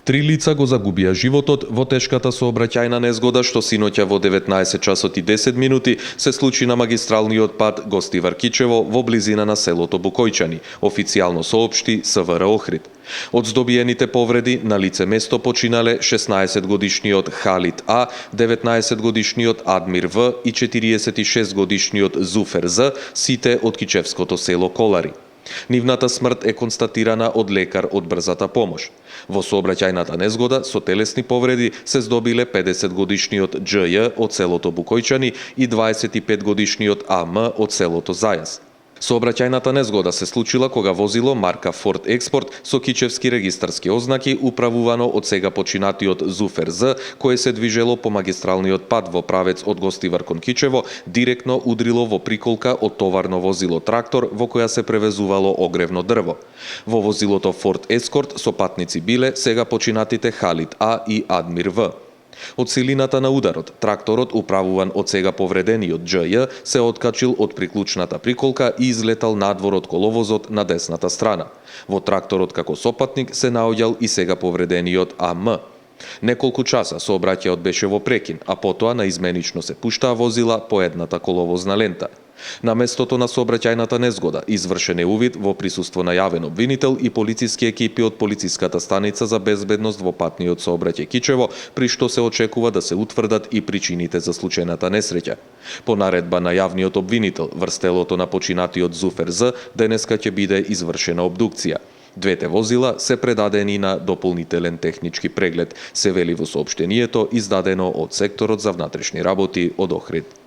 3 лица го загубија животот во тешката сообраќајна незгода што синоќа во 19 часот и 10 минути се случи на магистралниот пат Гостивар-Кичево во близина на селото Букојчани, официјално соопшти СВР Охрид. Од здобиените повреди на лице место починале 16-годишниот Халид А, 19-годишниот Адмир В и 46-годишниот Зуфер З, сите од кичевското село Колари. Нивната смрт е констатирана од лекар од брзата помош. Во сообраќајната незгода со телесни повреди се здобиле 50-годишниот ДЖЈ од селото Букојчани и 25-годишниот АМ од селото Зајас. Сообраќајната незгода се случила кога возило марка Форд Експорт со кичевски регистарски ознаки управувано од сега починатиот Зуфер З, кое се движело по магистралниот пат во правец од Гостивар кон Кичево, директно удрило во приколка од товарно возило трактор во која се превезувало огревно дрво. Во возилото Форд Ескорт со патници биле сега починатите Халид А и Адмир В. Од силината на ударот, тракторот управуван од сега повредениот ДЖЈ се откачил од приклучната приколка и излетал надвор од коловозот на десната страна. Во тракторот како сопатник се наоѓал и сега повредениот АМ. Неколку часа сообраќајот беше во прекин, а потоа наизменично се пуштаа возила по едната коловозна лента. На местото на сообраќајната незгода извршен е увид во присуство на јавен обвинител и полициски екипи од полициската станица за безбедност во патниот сообраќај Кичево, при што се очекува да се утврдат и причините за случајната несреќа. По наредба на јавниот обвинител, врз телото на починатиот Зуфер З, денеска ќе биде извршена обдукција. Двете возила се предадени на дополнителен технички преглед, се вели во соопштението издадено од секторот за внатрешни работи од Охрид.